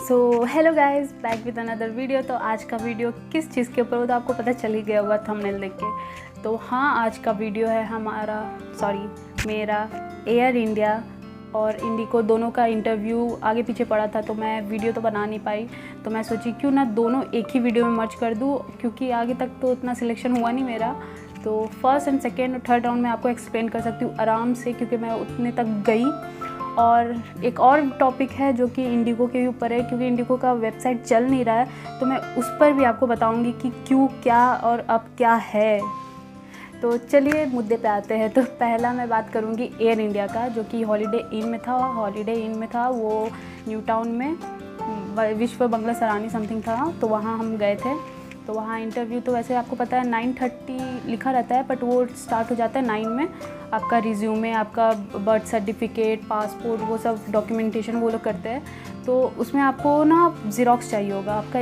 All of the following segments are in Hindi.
So hello guys, back with another video. तो आज का वीडियो किस चीज़ के ऊपर हो तो आपको पता चल ही गया होगा थंबनेल देख के। तो हाँ, आज का वीडियो है मेरा एयर इंडिया और इंडिको दोनों का इंटरव्यू आगे पीछे पड़ा था, तो मैं वीडियो तो बना नहीं पाई। तो मैं सोची क्यों ना दोनों एक ही वीडियो में मर्ज कर दूँ, क्योंकि आगे तक तो उतना सिलेक्शन हुआ नहीं मेरा। तो फर्स्ट एंड सेकेंड और थर्ड राउंड में आपको एक्सप्लेन कर सकती हूँ आराम से, क्योंकि मैं उतने तक गई। और एक और टॉपिक है जो कि इंडिगो के ऊपर है, क्योंकि इंडिगो का वेबसाइट चल नहीं रहा है, तो मैं उस पर भी आपको बताऊंगी कि क्यों, क्या और अब क्या है। तो चलिए मुद्दे पे आते हैं। तो पहला मैं बात करूंगी एयर इंडिया का, जो कि हॉलीडे इन में था। वो न्यू टाउन में विश्व बंगला सरानी समथिंग था, तो वहाँ हम गए थे। तो वहाँ इंटरव्यू तो वैसे आपको पता है 9:30 लिखा रहता है, बट वो स्टार्ट हो जाता है 9 में। आपका रिज्यूमे, आपका बर्थ सर्टिफिकेट, पासपोर्ट, वो सब डॉक्यूमेंटेशन वो लोग करते हैं। तो उसमें आपको ना ज़ेरॉक्स चाहिए होगा, आपका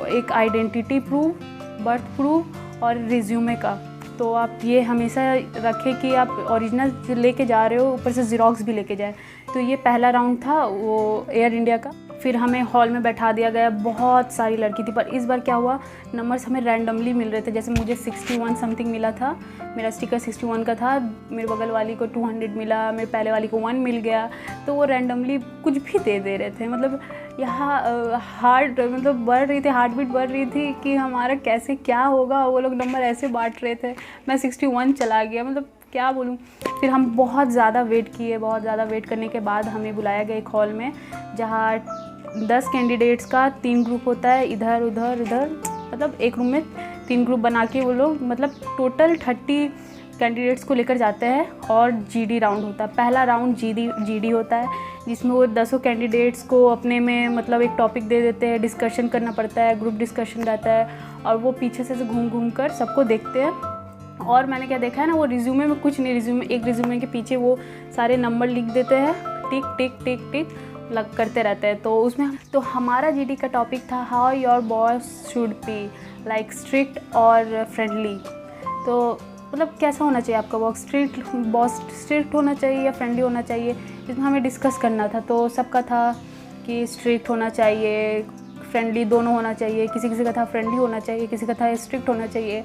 एक आइडेंटिटी प्रूफ, बर्थ प्रूफ और रिज्यूमे का। तो आप ये हमेशा रखें कि आप ओरिजिनल लेके जा रहे हो, ऊपर से ज़ेरॉक्स भी लेके जाए। तो ये पहला राउंड था वो एयर इंडिया का। फिर हमें हॉल में बैठा दिया गया, बहुत सारी लड़की थी, पर इस बार क्या हुआ, नंबर्स हमें रैंडमली मिल रहे थे। जैसे मुझे 61 समथिंग मिला था, मेरा स्टिकर 61 का था, मेरे बगल वाली को 200 मिला, मेरे पहले वाली को 1 मिल गया। तो वो रैंडमली कुछ भी दे रहे थे। मतलब यहाँ बढ़ रही थी, हार्ट बीट बढ़ रही थी कि हमारा कैसे क्या होगा। वो लोग नंबर ऐसे बांट रहे थे, मैं 61 चला गया, मतलब क्या बोलूँ। फिर हम बहुत ज़्यादा वेट किए, बहुत ज़्यादा वेट करने के बाद हमें बुलाया गया एक हॉल में, जहाँ 10 कैंडिडेट्स का 3 ग्रुप होता है, इधर उधर इधर, मतलब एक रूम में 3 ग्रुप बना के वो लोग, मतलब टोटल 30 कैंडिडेट्स को लेकर जाते हैं। और जीडी राउंड होता है, पहला राउंड जीडी होता है, जिसमें वो 10 कैंडिडेट्स को अपने में मतलब एक टॉपिक दे देते हैं, डिस्कशन करना पड़ता है, ग्रुप डिस्कशन रहता है, और वो पीछे से घूम घूम कर सबको देखते हैं। और मैंने क्या देखा है ना, वो रिज्यूमे में कुछ नहीं, एक रिज्यूमे के पीछे वो सारे नंबर लिख देते हैं, टिक टिक टिक टिक लग करते रहते हैं। तो उसमें तो हमारा जीडी का टॉपिक था how your boss should B, like strict और फ्रेंडली। तो मतलब कैसा होना चाहिए आपका बॉस, स्ट्रिक्ट होना चाहिए या फ्रेंडली होना चाहिए, इसमें हमें डिस्कस करना था। तो सबका था कि स्ट्रिक्ट होना चाहिए, फ्रेंडली दोनों होना चाहिए। किसी का था फ्रेंडली होना चाहिए, किसी का था स्ट्रिक्ट होना चाहिए।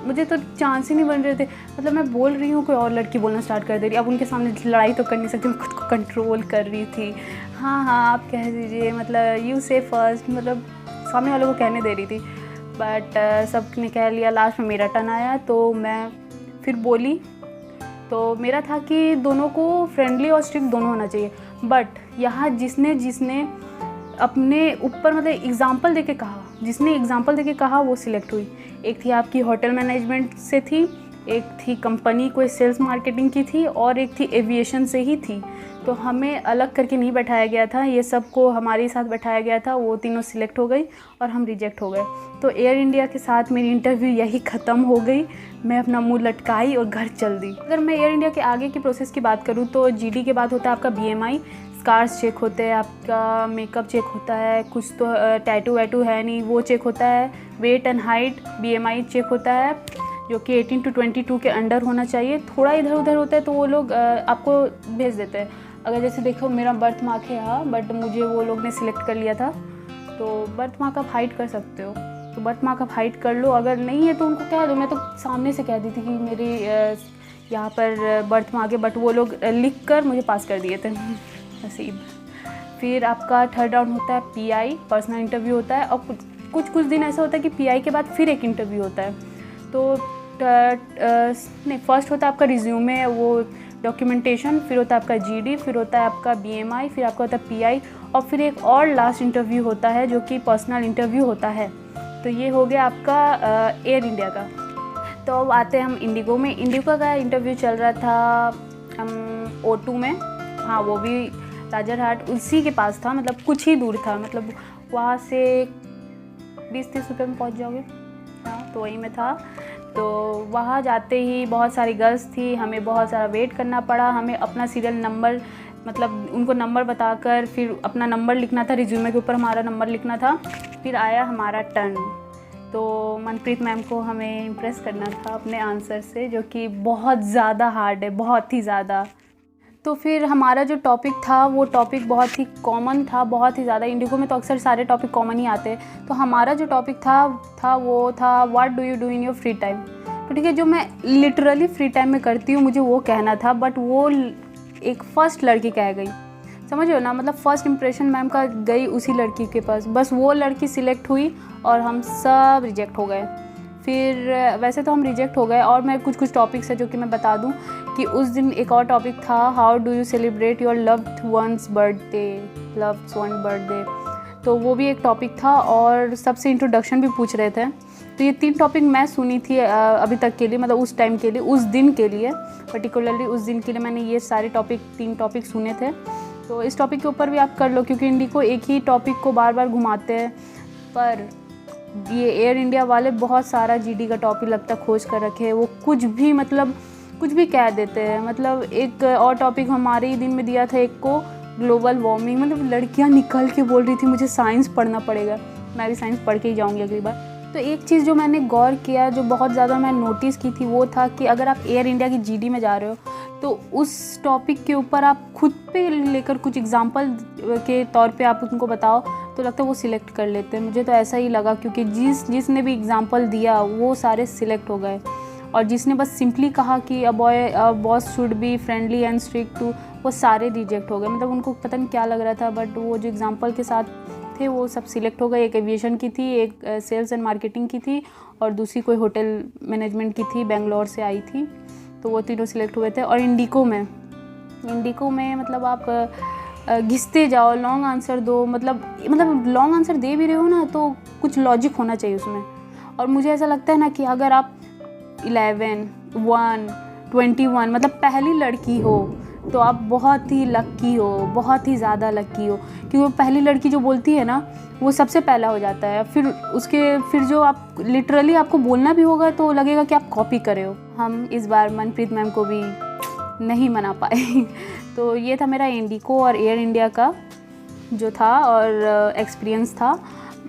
मुझे तो चांस ही नहीं बन रहे थे। मतलब मैं बोल रही हूँ, कोई और लड़की बोलना स्टार्ट कर दे रही। अब उनके सामने लड़ाई तो कर नहीं सकती, मैं खुद को कंट्रोल कर रही थी। हाँ आप कह दीजिए, मतलब यू से फर्स्ट, मतलब सामने वालों को कहने दे रही थी। बट सबने कह लिया। लास्ट में मेरा टर्न आया, तो मैं फिर बोली। तो मेरा था कि दोनों को फ्रेंडली और स्ट्रिक्ट दोनों होना चाहिए। बट यहाँ जिसने अपने ऊपर मतलब एग्ज़ाम्पल देके कहा वो सिलेक्ट हुई। एक थी आपकी होटल मैनेजमेंट से थी, एक थी कंपनी कोई सेल्स मार्केटिंग की थी, और एक थी एविएशन से ही थी। तो हमें अलग करके नहीं बैठाया गया था, ये सबको हमारे साथ बैठाया गया था। वो तीनों सिलेक्ट हो गई और हम रिजेक्ट हो गए। तो एयर इंडिया के साथ मेरी इंटरव्यू यही ख़त्म हो गई। मैं अपना मुंह लटकाई और घर चल दी। अगर मैं एयर इंडिया के आगे की प्रोसेस की बात करूँ, तो जीडी के बाद होता है आपका BMI, स्कार्स चेक होते हैं, आपका मेकअप चेक होता है, कुछ तो टैटू वैटू है नहीं वो चेक होता है, weight and height, BMI check होता है, जो कि 18 to 22 के अंडर होना चाहिए। थोड़ा इधर उधर होता है तो वो लोग आपको भेज देते हैं। अगर जैसे देखो मेरा बर्थ मार्क है यहाँ, बट मुझे वो लोग ने सिलेक्ट कर लिया था। तो बर्थ मार्क आप हाइड कर सकते हो, तो बर्थ मार्क आप हाइड कर लो। अगर नहीं है तो उनको कह दो। मैं तो सामने से कह दी थी कि मेरी यहाँ पर बर्थ मार्क है, बट वो लोग लिख कर मुझे पास कर दिए थे, नसीब। फिर आपका थर्ड राउंड होता है PI, पर्सनल इंटरव्यू होता है। और कुछ दिन ऐसा होता है कि PI के बाद फिर एक इंटरव्यू होता है। तो नहीं, फर्स्ट होता है आपका रिज्यूमे, वो डॉक्यूमेंटेशन, फिर होता है आपका GD, फिर होता है आपका BMI, फिर आपका होता है PI, और फिर एक और लास्ट इंटरव्यू होता है जो कि पर्सनल इंटरव्यू होता है। तो ये हो गया आपका एयर इंडिया का। तो अब आते हैं हम इंडिगो में। इंडिगो का इंटरव्यू चल रहा था O2 में। हाँ, वो भी राजारहाट उसी के पास था, मतलब कुछ ही दूर था, मतलब वहाँ से 20-30 रुपये में पहुँच जाओगे। हाँ, तो वहीं में था। तो वहाँ जाते ही बहुत सारी गर्ल्स थी, हमें बहुत सारा वेट करना पड़ा। हमें अपना सीरियल नंबर, मतलब उनको नंबर बताकर फिर अपना नंबर लिखना था, रिज्यूमे के ऊपर हमारा नंबर लिखना था। फिर आया हमारा टर्न। तो मनप्रीत मैम को हमें इम्प्रेस करना था अपने आंसर से, जो कि बहुत ज़्यादा हार्ड है, बहुत ही ज़्यादा। तो फिर हमारा जो टॉपिक था वो टॉपिक बहुत ही कॉमन था, बहुत ही ज़्यादा। इंडिगो में तो अक्सर सारे टॉपिक कॉमन ही आते हैं। तो हमारा जो टॉपिक था वो था what do you do in your free time. तो ठीक है, जो मैं लिटरली फ्री टाइम में करती हूँ मुझे वो कहना था, बट वो एक फ़र्स्ट लड़की कह गई, समझ रहे हो ना, मतलब फ़र्स्ट इंप्रेशन मैम का गई उसी लड़की के पास, बस वो लड़की सिलेक्ट हुई और हम सब रिजेक्ट हो गए। फिर वैसे तो हम रिजेक्ट हो गए। और मैं कुछ टॉपिक्स है जो कि मैं बता दूं कि उस दिन एक और टॉपिक था how do you celebrate your loved ones birthday, तो वो भी एक टॉपिक था और सबसे इंट्रोडक्शन भी पूछ रहे थे। तो ये 3 टॉपिक मैं सुनी थी अभी तक के लिए, मतलब उस टाइम के लिए, उस दिन के लिए, पर्टिकुलरली उस दिन के लिए मैंने ये सारे 3 टॉपिक सुने थे। तो इस टॉपिक के ऊपर भी आप कर लो, क्योंकि इंडिगो एक ही टॉपिक को बार बार घुमाते हैं, पर ये एयर इंडिया वाले बहुत सारा जीडी का टॉपिक लगता खोज कर रखे हैं। वो कुछ भी मतलब कुछ भी कह देते हैं। मतलब एक और टॉपिक हमारे ही दिन में दिया था एक को, ग्लोबल वार्मिंग। मतलब लड़कियां निकल के बोल रही थी मुझे साइंस पढ़ना पड़ेगा। मैं भी साइंस पढ़ के ही जाऊँगी अगली बार। तो एक चीज़ जो मैंने गौर किया, जो बहुत ज़्यादा मैं नोटिस की थी, वो था कि अगर आप एयर इंडिया की जीडी में जा रहे हो तो उस टॉपिक के ऊपर आप खुद पे लेकर कुछ एग्जांपल के तौर पे आप उनको बताओ तो लगता है वो सिलेक्ट कर लेते हैं। मुझे तो ऐसा ही लगा, क्योंकि जिसने भी एग्जांपल दिया वो सारे सिलेक्ट हो गए, और जिसने बस सिंपली कहा कि a boss should be friendly and strict too, वो सारे रिजेक्ट हो गए। मतलब उनको पता नहीं क्या लग रहा था, बट वो जो एग्जांपल के साथ थे वो सब सिलेक्ट हो गए। एक एविएशन की थी, एक सेल्स एंड मार्केटिंग की थी, और दूसरी कोई होटल मैनेजमेंट की थी, बेंगलोर से आई थी। तो वो तीनों सिलेक्ट हुए थे। और इंडिगो में मतलब आप घिसते जाओ, लॉन्ग आंसर दो, मतलब लॉन्ग आंसर दे भी रहे हो ना तो कुछ लॉजिक होना चाहिए उसमें। और मुझे ऐसा लगता है ना कि अगर आप 11, 1, 21 मतलब पहली लड़की हो तो आप बहुत ही लक्की हो, बहुत ही ज़्यादा लक्की हो, क्योंकि वो पहली लड़की जो बोलती है ना वो सबसे पहला हो जाता है। फिर जो आप लिटरली आपको बोलना भी होगा तो लगेगा कि आप कॉपी करे हो। हम इस बार मनप्रीत मैम को भी नहीं मना पाए। तो ये था मेरा इंडिगो और एयर इंडिया का जो था और एक्सपीरियंस था।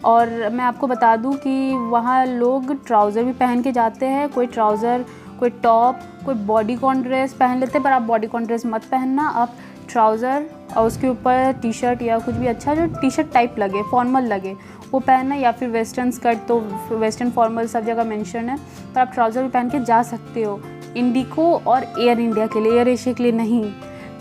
और मैं आपको बता दूं कि वहाँ लोग ट्राउज़र भी पहन के जाते हैं, कोई ट्राउज़र, कोई टॉप, कोई बॉडीकॉन ड्रेस पहन लेते हैं, पर आप बॉडीकॉन ड्रेस मत पहनना। आप ट्राउज़र और उसके ऊपर टी शर्ट या कुछ भी अच्छा जो टी शर्ट टाइप लगे, फॉर्मल लगे, वो पहनना, या फिर वेस्टर्न स्कर्ट, तो वेस्टर्न फॉर्मल सब जगह मेंशन है, पर आप ट्राउज़र भी पहन के जा सकते हो इंडिगो और एयर इंडिया के लिए, एयर एशिया के लिए नहीं।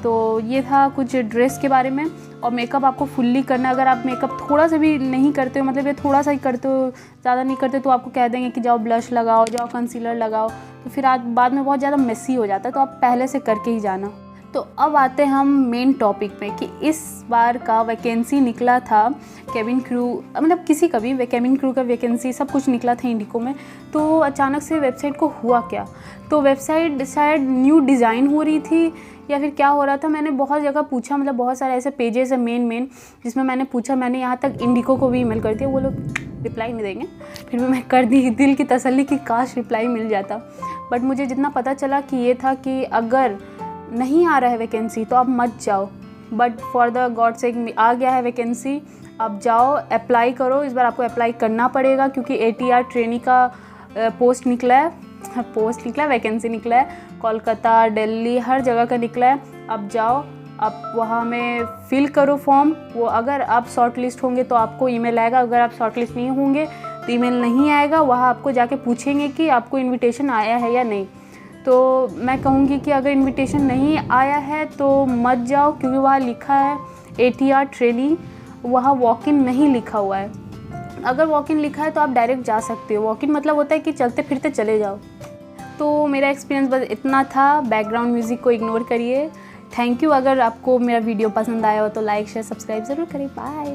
तो ये था कुछ ड्रेस के बारे में। और मेकअप आपको फुल्ली करना, अगर आप मेकअप थोड़ा सा भी नहीं करते हो, मतलब ये थोड़ा सा ही करते हो, ज़्यादा नहीं करते, तो आपको कह देंगे कि जाओ ब्लश लगाओ, जाओ कंसीलर लगाओ, तो फिर आज बाद में बहुत ज़्यादा मेसी हो जाता है। तो आप पहले से करके ही जाना। तो अब आते हैं हम मेन टॉपिक पे कि इस बार का वैकेंसी निकला था केबिन क्रू, मतलब किसी का भी केबिन क्रू का वैकेंसी सब कुछ निकला था इंडिगो में। तो अचानक से वेबसाइट को हुआ क्या, तो वेबसाइट शायद न्यू डिज़ाइन हो रही थी या फिर क्या हो रहा था। मैंने बहुत जगह पूछा, मतलब बहुत सारे ऐसे पेजेस है मेन जिसमें मैंने पूछा, मैंने यहाँ तक इंडिगो को भी ईमेल कर दिया, वो लोग रिप्लाई नहीं देंगे, फिर भी मैं कर दी दिल की तसल्ली कि काश रिप्लाई मिल जाता। बट मुझे जितना पता चला कि ये था कि अगर नहीं आ रहा है वैकेंसी तो आप मत जाओ, but for the god sake आ गया है वैकेंसी, आप जाओ अप्लाई करो। इस बार आपको अप्लाई करना पड़ेगा क्योंकि ATR ट्रेनी का पोस्ट निकला है, वैकेंसी निकला है, कोलकाता, दिल्ली, हर जगह का निकला है। आप जाओ, आप वहाँ में फिल करो फॉर्म। वो अगर आप शॉर्ट लिस्ट होंगे तो आपको ईमेल आएगा, अगर आप शॉर्ट लिस्ट नहीं होंगे तो ईमेल नहीं आएगा। वहाँ आपको जाके पूछेंगे कि आपको इन्विटेशन आया है या नहीं। तो मैं कहूँगी कि अगर इन्विटेशन नहीं आया है तो मत जाओ, क्योंकि वहाँ लिखा है ATR ट्रेनी, वहाँ वॉक इन नहीं लिखा हुआ है। अगर वॉक इन लिखा है तो आप डायरेक्ट जा सकते हो। वॉक इन मतलब होता है कि चलते फिरते चले जाओ। तो मेरा एक्सपीरियंस बस इतना था। बैकग्राउंड म्यूज़िक को इग्नोर करिए। Thank you. अगर आपको मेरा वीडियो पसंद आया हो तो लाइक शेयर सब्सक्राइब ज़रूर करें। बाय।